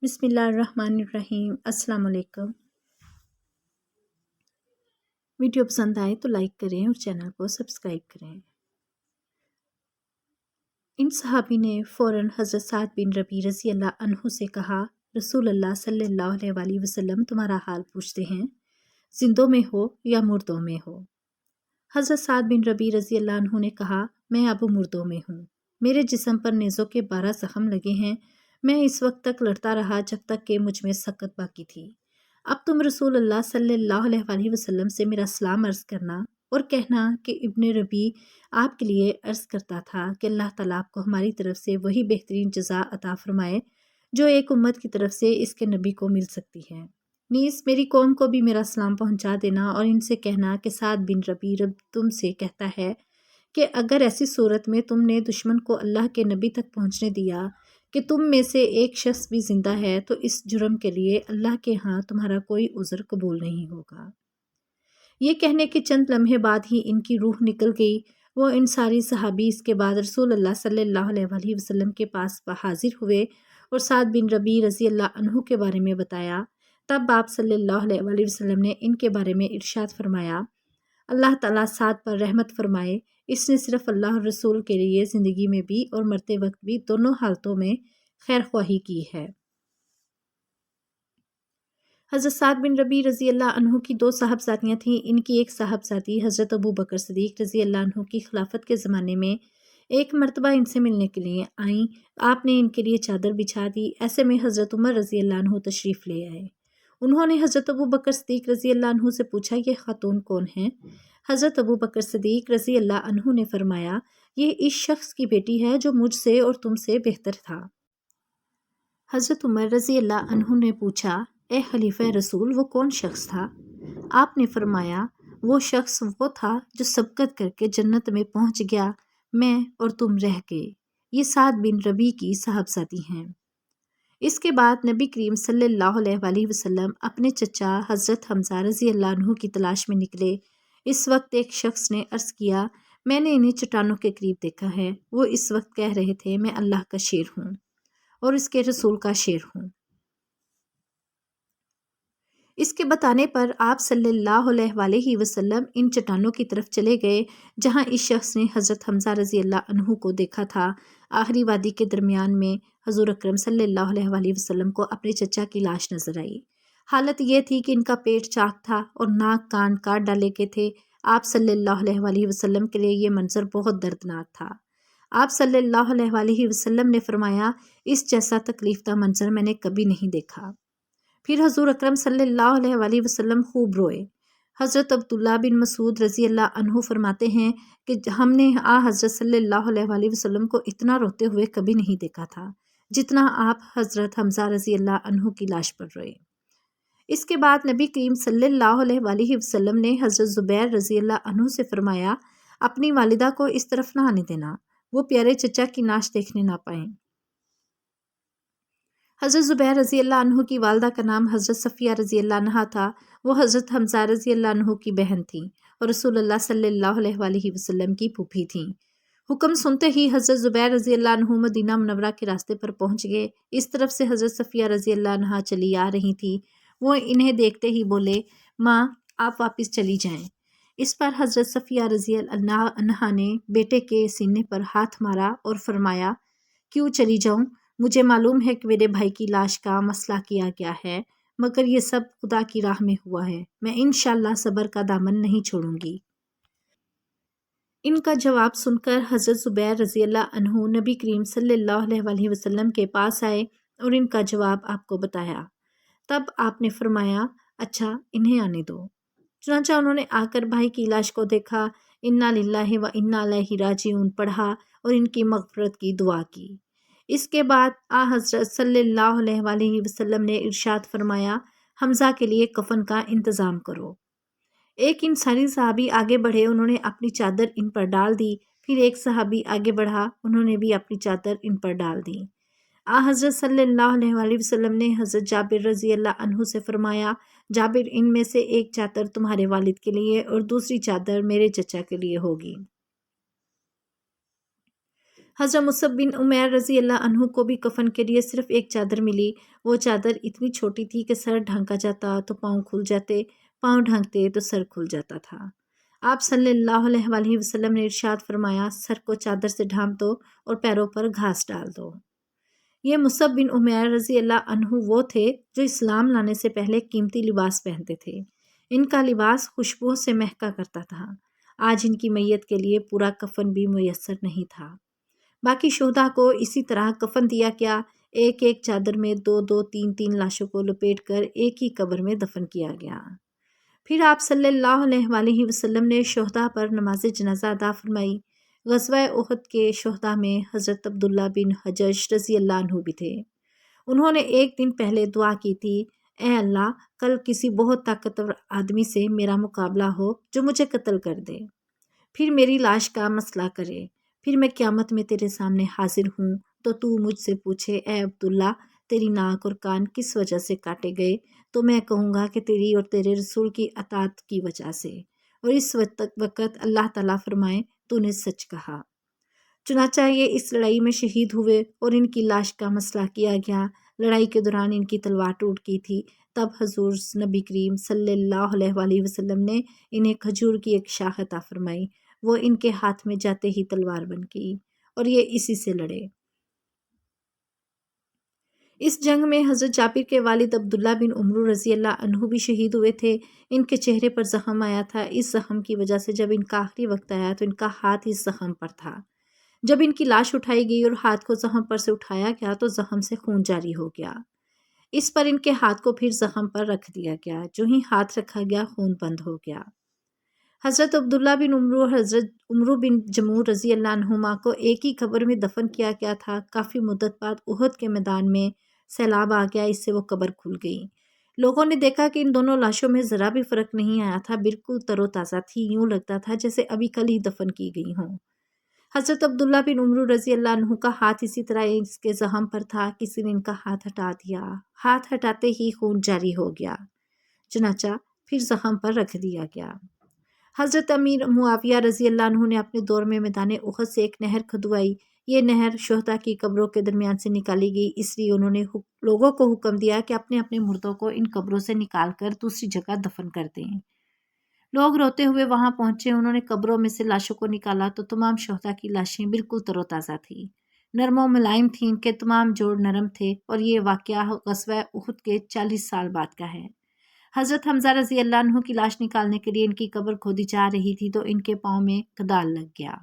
بسم اللہ الرحمن الرحیم۔ السلام علیکم۔ ویڈیو پسند آئے تو لائک کریں اور چینل کو سبسکرائب کریں۔ ان صحابی نے فوراً حضرت سعد بن ربیع رضی اللہ عنہ سے کہا، رسول اللہ صلی اللہ علیہ وآلہ وسلم تمہارا حال پوچھتے ہیں، زندوں میں ہو یا مردوں میں ہو؟ حضرت سعد بن ربیع رضی اللہ عنہ نے کہا، میں اب مردوں میں ہوں، میرے جسم پر نیزوں کے 12 زخم لگے ہیں، میں اس وقت تک لڑتا رہا جب تک کہ مجھ میں سکت باقی تھی۔ اب تم رسول اللہ صلی اللہ علیہ وآلہ وسلم سے میرا سلام عرض کرنا اور کہنا کہ ابن ربیع آپ کے لیے عرض کرتا تھا کہ اللہ تعالیٰ آپ کو ہماری طرف سے وہی بہترین جزا عطا فرمائے جو ایک امت کی طرف سے اس کے نبی کو مل سکتی ہے۔ نیز میری قوم کو بھی میرا سلام پہنچا دینا اور ان سے کہنا کہ سعد بن ربیع رب تم سے کہتا ہے کہ اگر ایسی صورت میں تم نے دشمن کو اللہ کے نبی تک پہنچنے دیا کہ تم میں سے ایک شخص بھی زندہ ہے تو اس جرم کے لیے اللہ کے ہاں تمہارا کوئی عذر قبول نہیں ہوگا۔ یہ کہنے کے چند لمحے بعد ہی ان کی روح نکل گئی۔ وہ انصاری صحابی اس کے بعد رسول اللہ صلی اللہ علیہ وآلہ وسلم کے پاس حاضر ہوئے اور سعد بن ربیع رضی اللہ عنہ کے بارے میں بتایا۔ تب آپ صلی اللہ علیہ وآلہ وسلم نے ان کے بارے میں ارشاد فرمایا، اللہ تعالیٰ سعد پر رحمت فرمائے، اس نے صرف اللہ اور رسول کے لیے زندگی میں بھی اور مرتے وقت بھی دونوں حالتوں میں خیر خواہی کی ہے۔ حضرت سعد بن ربیع رضی اللہ عنہ کی 2 صاحبزادیاں تھیں۔ ان کی ایک صاحبزادی حضرت ابو بکر صدیق رضی اللہ عنہ کی خلافت کے زمانے میں ایک مرتبہ ان سے ملنے کے لیے آئیں۔ آپ نے ان کے لیے چادر بچھا دی۔ ایسے میں حضرت عمر رضی اللہ عنہ تشریف لے آئے۔ انہوں نے حضرت ابو بکر صدیق رضی اللہ عنہ سے پوچھا، یہ خاتون کون ہیں؟ حضرت ابو بکر صدیق رضی اللہ عنہ نے فرمایا، یہ اس شخص کی بیٹی ہے جو مجھ سے اور تم سے بہتر تھا۔ حضرت عمر رضی اللہ عنہ نے پوچھا، اے خلیفہ رسول، وہ کون شخص تھا؟ آپ نے فرمایا، وہ شخص وہ تھا جو سبقت کر کے جنت میں پہنچ گیا، میں اور تم رہ گئے۔ یہ سعد بن ربیع کی صاحبزادی ہیں۔ اس کے بعد نبی کریم صلی اللہ علیہ وآلہ وسلم اپنے چچا حضرت حمزہ رضی اللہ عنہ کی تلاش میں نکلے۔ اس وقت ایک شخص نے عرض کیا، میں نے انہیں چٹانوں کے قریب دیکھا ہے۔ وہ اس وقت کہہ رہے تھے، میں اللہ کا شیر ہوں اور اس کے رسول کا شیر ہوں۔ اس کے بتانے پر آپ صلی اللہ علیہ وآلہ وسلم ان چٹانوں کی طرف چلے گئے جہاں اس شخص نے حضرت حمزہ رضی اللہ عنہ کو دیکھا تھا۔ آخری وادی کے درمیان میں حضور اکرم صلی اللہ علیہ وآلہ وسلم کو اپنے چچا کی لاش نظر آئی۔ حالت یہ تھی کہ ان کا پیٹ چاک تھا اور ناک کان کاٹ ڈالے گئے تھے۔ آپ صلی اللہ علیہ وآلہ وسلم کے لیے یہ منظر بہت دردناک تھا۔ آپ صلی اللہ علیہ وآلہ وسلم نے فرمایا، اس جیسا تکلیف دہ منظر میں نے کبھی نہیں دیکھا۔ پھر حضور اکرم صلی اللہ علیہ وآلہ وسلم خوب روئے۔ حضرت عبداللہ بن مسعود رضی اللہ عنہ فرماتے ہیں کہ ہم نے حضرت صلی اللہ علیہ وآلہ وسلم کو اتنا روتے ہوئے کبھی نہیں دیکھا تھا جتنا آپ حضرت حمزہ رضی اللہ عنہ کی لاش پر روئے۔ اس کے بعد نبی کریم صلی اللہ علیہ وآلہ وسلم نے حضرت زبیر رضی اللہ عنہ سے فرمایا، اپنی والدہ کو اس طرف نہ آنے دینا، وہ پیارے چچا کی لاش دیکھنے نہ پائیں۔ حضرت زبیر رضی اللہ عنہ کی والدہ کا نام حضرت صفیہ رضی اللہ عنہا تھا۔ وہ حضرت حمزہ رضی اللہ عنہ کی بہن تھیں اور رسول اللہ صلی اللہ علیہ وآلہ وسلم کی پھوپھی تھیں۔ حکم سنتے ہی حضرت زبیر رضی اللہ عنہ مدینہ منورہ کے راستے پر پہنچ گئے۔ اس طرف سے حضرت صفیہ رضی اللہ عنہا چلی آ رہی تھی۔ وہ انہیں دیکھتے ہی بولے، ماں آپ واپس چلی جائیں۔ اس پر حضرت صفیہ رضی اللہ عنہا نے بیٹے کے سینے پر ہاتھ مارا اور فرمایا، کیوں چلی جاؤں؟ مجھے معلوم ہے کہ میرے بھائی کی لاش کا مسئلہ کیا گیا ہے، مگر یہ سب خدا کی راہ میں ہوا ہے، میں انشاءاللہ صبر کا دامن نہیں چھوڑوں گی۔ ان کا جواب سن کر حضرت زبیر رضی اللہ عنہ نبی کریم صلی اللہ علیہ وآلہ وسلم کے پاس آئے اور ان کا جواب آپ کو بتایا۔ تب آپ نے فرمایا، اچھا انہیں آنے دو۔ چنانچہ انہوں نے آ کر بھائی کی لاش کو دیکھا، انا للہ و انا الیہ راجعون پڑھا اور ان کی مغفرت کی دعا کی۔ اس کے بعد حضرت صلی اللہ علیہ وآلہ وسلم نے ارشاد فرمایا، حمزہ کے لیے کفن کا انتظام کرو۔ ایک انصاری صحابی آگے بڑھے، انہوں نے اپنی چادر ان پر ڈال دی۔ پھر ایک صحابی آگے بڑھا، انہوں نے بھی اپنی چادر ان پر ڈال دی۔ حضرت صلی اللہ علیہ وآلہ وسلم نے حضرت جابر رضی اللہ عنہ سے فرمایا، جابر ان میں سے ایک چادر تمہارے والد کے لیے اور دوسری چادر میرے چچا کے لیے ہوگی۔ حضرت مصعب بن عمیر رضی اللہ عنہ کو بھی کفن کے لیے صرف ایک چادر ملی۔ وہ چادر اتنی چھوٹی تھی کہ سر ڈھانکا جاتا تو پاؤں کھل جاتے، پاؤں ڈھانکتے تو سر کھل جاتا تھا۔ آپ صلی اللہ علیہ وآلہ وسلم نے ارشاد فرمایا، سر کو چادر سے ڈھانپ دو اور پیروں پر گھاس ڈال دو۔ یہ مصعب بن عمیر رضی اللہ عنہ وہ تھے جو اسلام لانے سے پہلے قیمتی لباس پہنتے تھے۔ ان کا لباس خوشبو سے مہکا کرتا تھا۔ آج ان کی میت کے لیے پورا کفن بھی میسر نہیں تھا۔ باقی شہداء کو اسی طرح کفن دیا گیا، ایک ایک چادر میں دو دو تین تین لاشوں کو لپیٹ کر ایک ہی قبر میں دفن کیا گیا۔ پھر آپ صلی اللہ علیہ وآلہ وسلم نے شہداء پر نماز جنازہ ادا فرمائی۔ غزوہ احد کے شہداء میں حضرت عبداللہ بن حجش رضی اللہ عنہ بھی تھے۔ انہوں نے ایک دن پہلے دعا کی تھی، اے اللہ، کل کسی بہت طاقتور آدمی سے میرا مقابلہ ہو جو مجھے قتل کر دے، پھر میری لاش کا مسئلہ کرے، پھر میں قیامت میں تیرے سامنے حاضر ہوں تو مجھ سے پوچھے، اے عبداللہ، تیری ناک اور کان کس وجہ سے کاٹے گئے؟ تو میں کہوں گا کہ تیری اور تیرے رسول کی اطاعت کی وجہ سے، اور اس وقت اللہ تعالیٰ فرمائے تو نے سچ کہا۔ چنانچہ یہ اس لڑائی میں شہید ہوئے اور ان کی لاش کا مسئلہ کیا گیا۔ لڑائی کے دوران ان کی تلوار ٹوٹ گئی تھی، تب حضور نبی کریم صلی اللہ علیہ وآلہ وسلم نے انہیں کھجور کی ایک شاخ عطا فرمائی۔ وہ ان کے ہاتھ میں جاتے ہی تلوار بن گئی اور یہ اسی سے لڑے۔ اس جنگ میں حضرت جابر کے والد عبداللہ بن عمرو رضی اللہ عنہ بھی شہید ہوئے تھے۔ ان کے چہرے پر زخم آیا تھا۔ اس زخم کی وجہ سے جب ان کا آخری وقت آیا تو ان کا ہاتھ اس زخم پر تھا۔ جب ان کی لاش اٹھائی گئی اور ہاتھ کو زخم پر سے اٹھایا گیا تو زخم سے خون جاری ہو گیا۔ اس پر ان کے ہاتھ کو پھر زخم پر رکھ دیا گیا۔ جو ہی ہاتھ رکھا گیا خون بند ہو گیا۔ حضرت عبداللہ بن عمرو اور حضرت عمرو بن جموح رضی اللہ عنہما کو ایک ہی قبر میں دفن کیا گیا تھا۔ کافی مدت بعد احد کے میدان میں سیلاب آ گیا، اس سے وہ قبر کھل گئی۔ لوگوں نے دیکھا کہ ان دونوں لاشوں میں ذرا بھی فرق نہیں آیا تھا، بالکل تر و تازہ تھی، یوں لگتا تھا جیسے ابھی کل ہی دفن کی گئی ہوں۔ حضرت عبداللہ بن عمرو رضی اللہ عنہ کا ہاتھ اسی طرح اس کے زخم پر تھا، کسی نے ان کا ہاتھ ہٹا دیا، ہاتھ ہٹاتے ہی خون جاری ہو گیا، چنانچہ پھر زخم پر رکھ دیا گیا۔ حضرت امیر معاویہ رضی اللہ عنہ نے اپنے دور میں میدان احد سے ایک نہر کھدوائی۔ یہ نہر شہداء کی قبروں کے درمیان سے نکالی گئی، اس لیے انہوں نے لوگوں کو حکم دیا کہ اپنے اپنے مردوں کو ان قبروں سے نکال کر دوسری جگہ دفن کر دیں۔ لوگ روتے ہوئے وہاں پہنچے، انہوں نے قبروں میں سے لاشوں کو نکالا تو تمام شہداء کی لاشیں بالکل تر و تازہ تھیں، نرم و ملائم تھیں، ان کے تمام جوڑ نرم تھے، اور یہ واقعہ غزوہ احد کے 40 سال بعد کا ہے۔ حضرت حمزہ رضی اللہ عنہ کی لاش نکالنے کے لیے ان کی قبر کھودی جا رہی تھی تو ان کے پاؤں میں کدال لگ گیا۔